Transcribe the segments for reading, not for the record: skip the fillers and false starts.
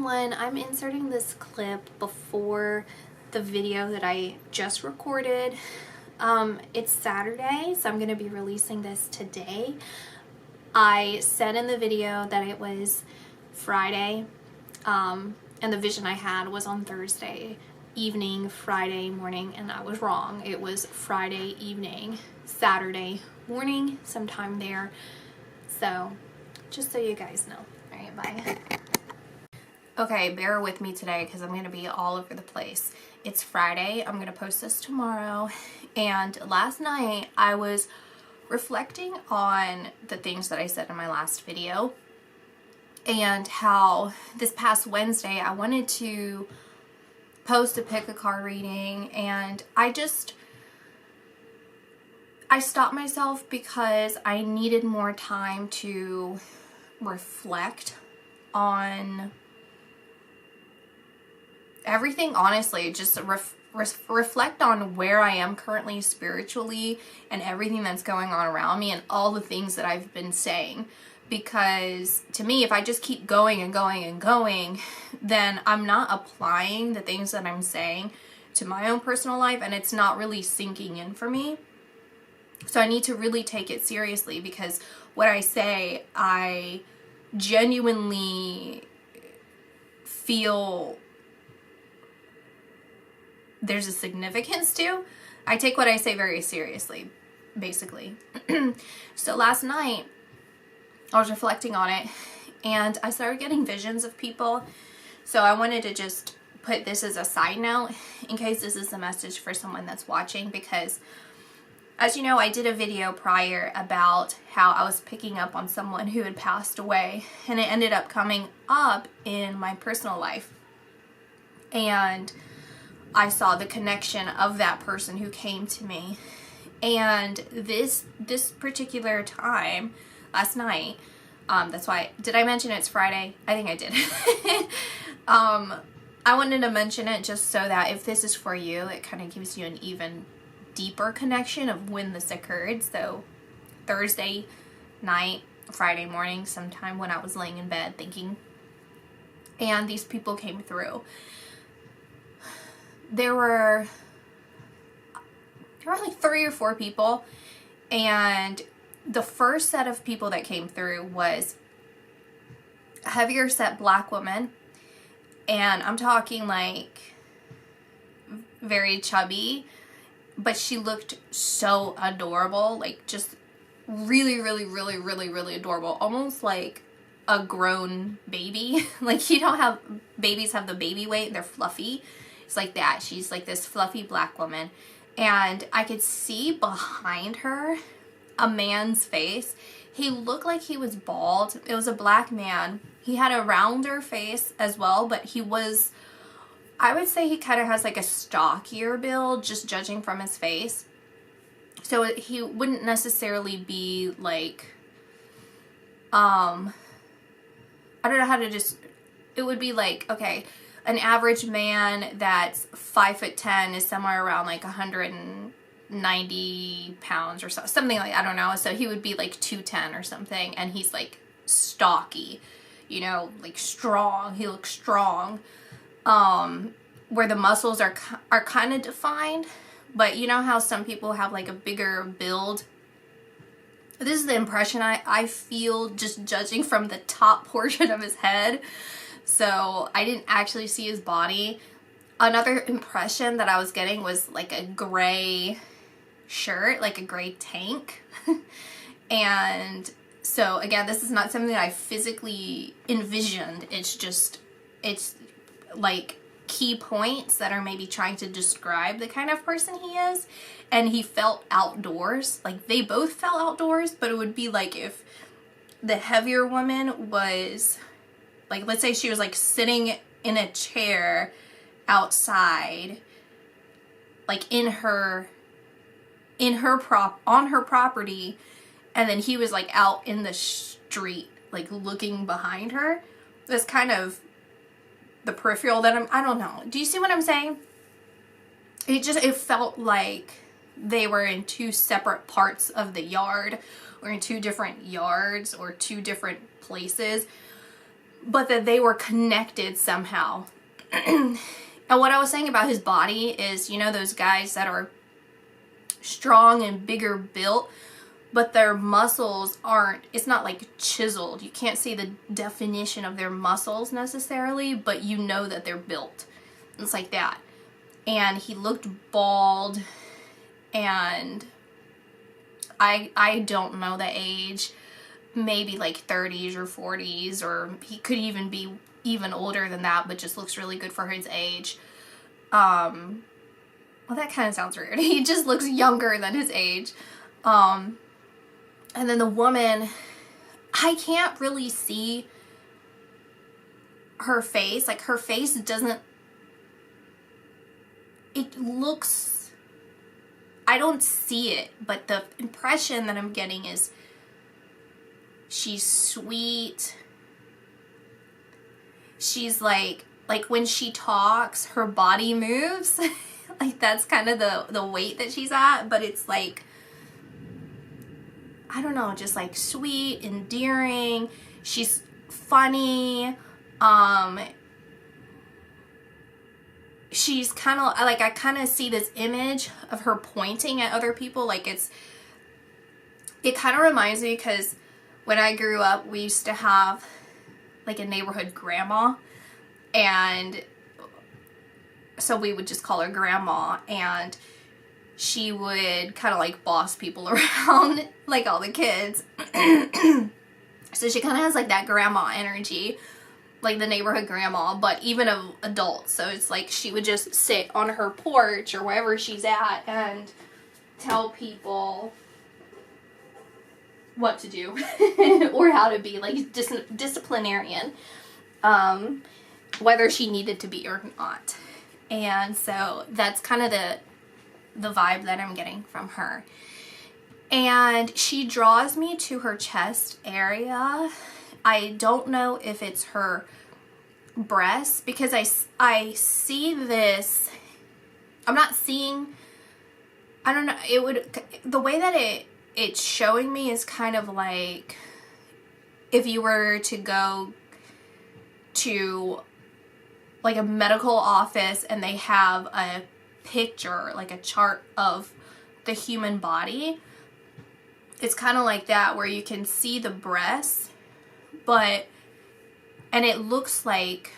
everyone, I'm inserting this clip before the video that I just recorded. It's Saturday, so I'm going to be releasing this today. I said in the video that it was Friday, and the vision I had was on Thursday evening, Friday morning, and I was wrong. It was Friday evening, Saturday morning, sometime there. So, just so you guys know. Alright, bye. Okay, bear with me today because I'm going to be all over the place. It's Friday. I'm going to post this tomorrow. And last night I was reflecting on the things that I said in my last video and how this past Wednesday I wanted to post a pick a card reading, and I stopped myself because I needed more time to reflect on everything, honestly. Just reflect on where I am currently spiritually and everything that's going on around me and all the things that I've been saying. Because to me, if I just keep going and going and going, then I'm not applying the things that I'm saying to my own personal life, and it's not really sinking in for me. So I need to really take it seriously, because what I say, I genuinely feel there's a significance to. I take what I say very seriously, basically. So last night, I was reflecting on it, and I started getting visions of people. So I wanted to just put this as a side note, in case this is a message for someone that's watching, because as you know, I did a video prior about how I was picking up on someone who had passed away, and it ended up coming up in my personal life. And I saw the connection of that person who came to me. And this particular time, last night, that's why, did I mention it's Friday? I think I did. I wanted to mention it just so that if this is for you, it kind of gives you an even deeper connection of when this occurred. So Thursday night, Friday morning, sometime when I was laying in bed thinking, and these people came through. There were like 3 or 4 people, and the first set of people that came through was a heavier set black woman, and I'm talking like very chubby, but she looked so adorable, like just really adorable, almost like a grown baby. Like, you know how babies have the baby weight, they're fluffy. It's like that. She's like this fluffy black woman, and I could see behind her a man's face. He looked like he was bald. It was a black man. He had a rounder face as well, but he was, I would say he kind of has like a stockier build, just judging from his face. So he wouldn't necessarily be like, I don't know how to just, it would be like, okay, an average man that's 5'10" is somewhere around like 190 pounds or something like, I don't know. So he would be like 210 or something, and he's like stocky, you know, like strong. He looks strong. Where the muscles are kind of defined, but you know how some people have like a bigger build. This is the impression I feel just judging from the top portion of his head. So I didn't actually see his body. Another impression that I was getting was like a gray shirt, like a gray tank. And so again, this is not something that I physically envisioned. It's like key points that are maybe trying to describe the kind of person he is. And he felt outdoors. Like, they both felt outdoors, but it would be like if the heavier woman was, like, let's say she was like sitting in a chair outside, like on her property, and then he was like out in the street, like looking behind her. That's kind of the peripheral that I don't know. Do you see what I'm saying? It felt like they were in 2 separate parts of the yard, or in 2 different yards, or 2 different places. but that they were connected somehow. And what I was saying about his body is, you know, those guys that are strong and bigger built, but their muscles aren't, it's not like chiseled. You can't see the definition of their muscles necessarily, but you know that they're built. It's like that. And he looked bald, and I don't know the age, maybe like 30s or 40s, or he could even be even older than that, but just looks really good for his age. Well, that kind of sounds weird. He just looks younger than his age. And then the woman, I can't really see her face. Like, her face doesn't, it looks, I don't see it, but the impression that I'm getting is she's sweet. She's like when she talks, her body moves. Like, that's kind of the weight that she's at, but it's like, I don't know, just like sweet, endearing. She's funny. She's kind of like, I kind of see this image of her pointing at other people. Like, it kind of reminds me, because when I grew up, we used to have like a neighborhood grandma, and so we would just call her grandma, and she would kind of like boss people around, like all the kids. So she kind of has like that grandma energy, like the neighborhood grandma, but even of adults. So it's like she would just sit on her porch or wherever she's at and tell people what to do or how to be, like disciplinarian, whether she needed to be or not. And so that's kind of the vibe that I'm getting from her. And she draws me to her chest area. I don't know if it's her breasts, because I see this, I'm not seeing, I don't know, it would, the way that it's showing me is kind of like if you were to go to like a medical office and they have a picture, like a chart of the human body. It's kind of like that, where you can see the breasts, and it looks like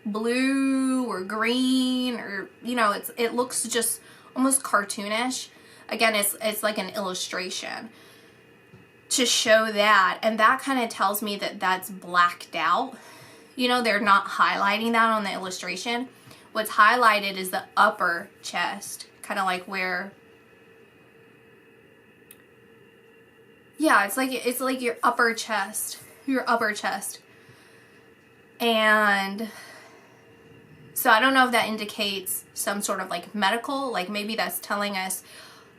blue or green, or, you know, it looks just almost cartoonish. Again, it's like an illustration to show that, and that kind of tells me that that's blacked out. You know, they're not highlighting that on the illustration. What's highlighted is the upper chest, kind of like where, yeah, it's like your upper chest, and so I don't know if that indicates some sort of like medical, like maybe that's telling us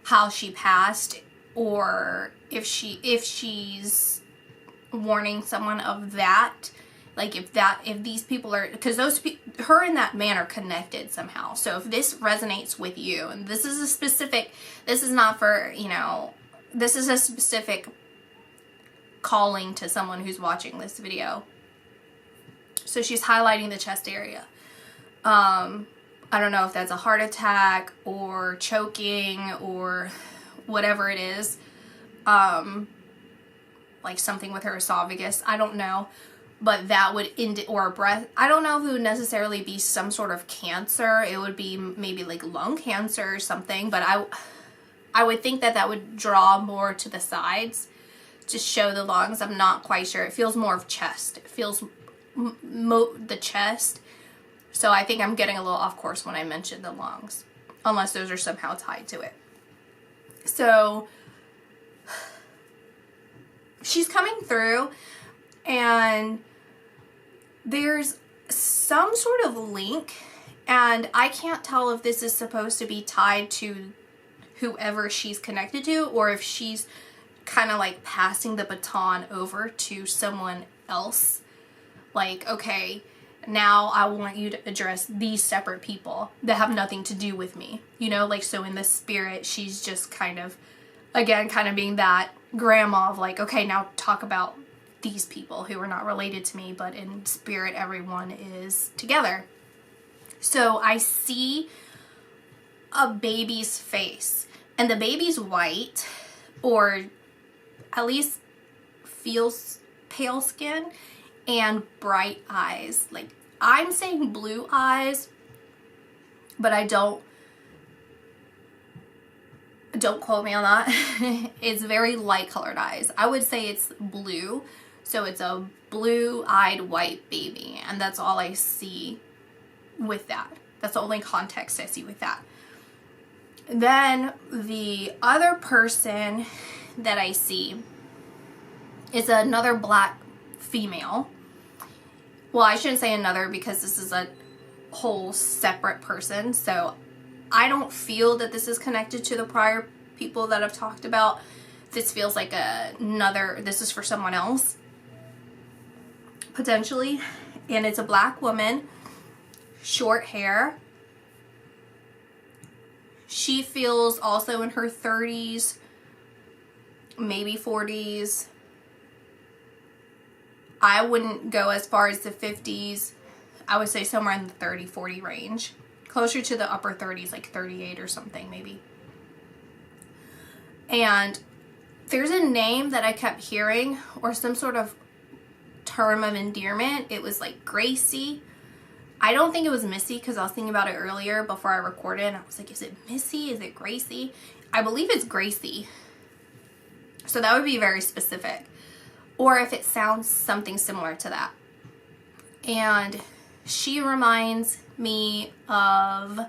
how she passed, or if she's warning someone of that. Like if these people are, because her and that man are connected somehow. So if this resonates with you, and this is not for, you know, this is a specific calling to someone who's watching this video. So she's highlighting the chest area. I don't know if that's a heart attack or choking or whatever it is. Like something with her esophagus. I don't know. But that would or a breath. I don't know if it would necessarily be some sort of cancer. It would be maybe like lung cancer or something. But I would think that would draw more to the sides to show the lungs. I'm not quite sure. It feels more of chest. It feels the chest. So I think I'm getting a little off course when I mentioned the lungs, unless those are somehow tied to it. So she's coming through, and there's some sort of link, and I can't tell if this is supposed to be tied to whoever she's connected to, or if she's kind of like passing the baton over to someone else. Like, okay, now I want you to address these separate people that have nothing to do with me. You know, like, so in the spirit, she's just kind of, again, kind of being that grandma of like, okay, now talk about these people who are not related to me, but in spirit everyone is together. So I see a baby's face, and the baby's white, or at least feels pale skin, and bright eyes. Like, I'm saying blue eyes, but I don't quote me on that. It's very light colored eyes. I would say it's blue. So it's a blue-eyed white baby, and that's all I see with that. That's the only context I see with that. Then the other person that I see is another black female. Well, I shouldn't say another because this is a whole separate person. So I don't feel that this is connected to the prior people that I've talked about. This feels like this is for someone else, potentially. And it's a black woman, short hair. She feels also in her 30s, maybe 40s. I wouldn't go as far as the 50s. I would say somewhere in the 30, 40 range. Closer to the upper 30s, like 38 or something maybe. And there's a name that I kept hearing, or some sort of term of endearment. It was like Gracie. I don't think it was Missy, because I was thinking about it earlier before I recorded, and I was like, is it Missy? Is it Gracie? I believe it's Gracie. So that would be very specific. Or if it sounds something similar to that. And she reminds me of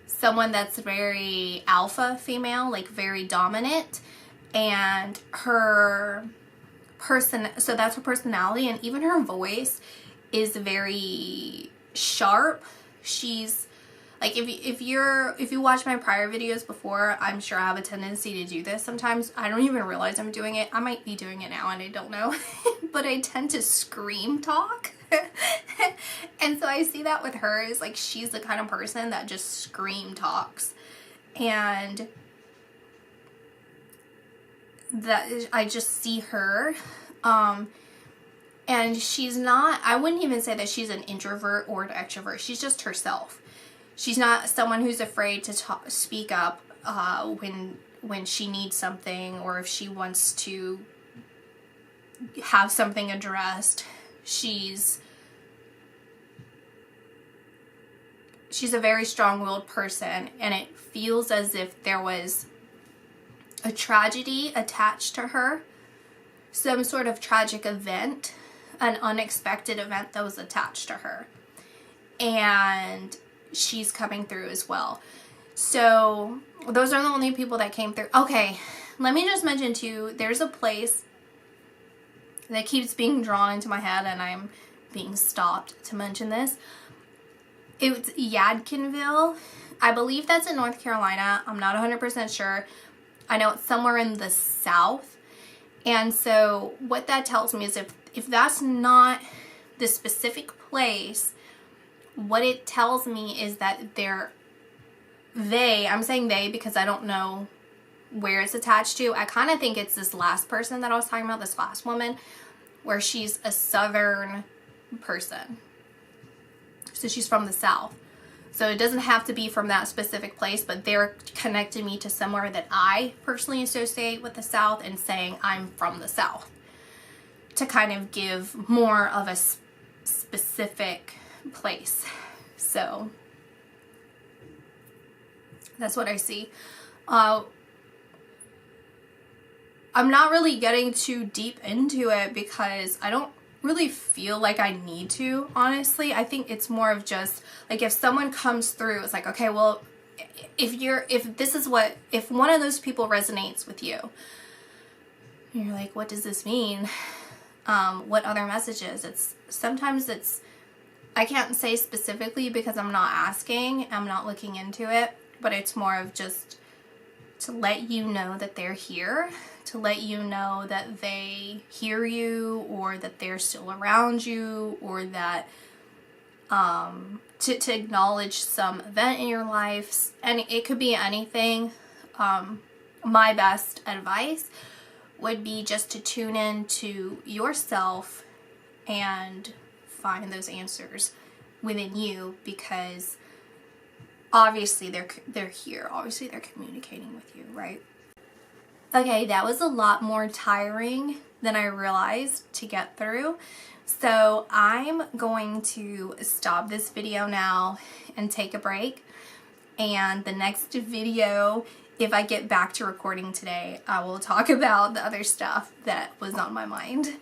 someone that's very alpha female, like very dominant. And her so that's her personality, and even her voice is very sharp. She's like, if you watch my prior videos before, I'm sure I have a tendency to do this sometimes. I don't even realize I'm doing it. I might be doing it now and I don't know. But I tend to scream talk. And so I see that with her, is like, she's the kind of person that just scream talks. And that I just see her. And she's not, I wouldn't even say that she's an introvert or an extrovert. She's just herself. She's not someone who's afraid to speak up when she needs something, or if she wants to have something addressed. She's a very strong-willed person, and it feels as if there was a tragedy attached to her, some sort of tragic event, an unexpected event that was attached to her, and she's coming through as well. So those are the only people that came through. Okay, let me just mention too, there's a place that keeps being drawn into my head, and I'm being stopped to mention this. It's Yadkinville. I believe that's in North Carolina. I'm not 100% sure. I know it's somewhere in the South. And so what that tells me is if that's not the specific place, what it tells me is that I'm saying they because I don't know where it's attached to. I kind of think it's this last person that I was talking about, this last woman, where she's a Southern person. So she's from the South. So it doesn't have to be from that specific place, but they're connecting me to somewhere that I personally associate with the South, and saying I'm from the South, to kind of give more of a specific place. So that's what I see. I'm not really getting too deep into it because I don't really feel like I need to, honestly. I think it's more of just like, if someone comes through, it's like, okay, well, if one of those people resonates with you, and you're like, what does this mean? What other messages? Sometimes I can't say specifically because I'm not asking, I'm not looking into it, but it's more of just to let you know that they're here, to let you know that they hear you, or that they're still around you, or that to acknowledge some event in your life. And it could be anything. My best advice would be just to tune in to yourself and find those answers within you, because obviously they're here. Obviously they're communicating with you, right? Okay, that was a lot more tiring than I realized to get through. So I'm going to stop this video now and take a break. And the next video, if I get back to recording today, I will talk about the other stuff that was on my mind.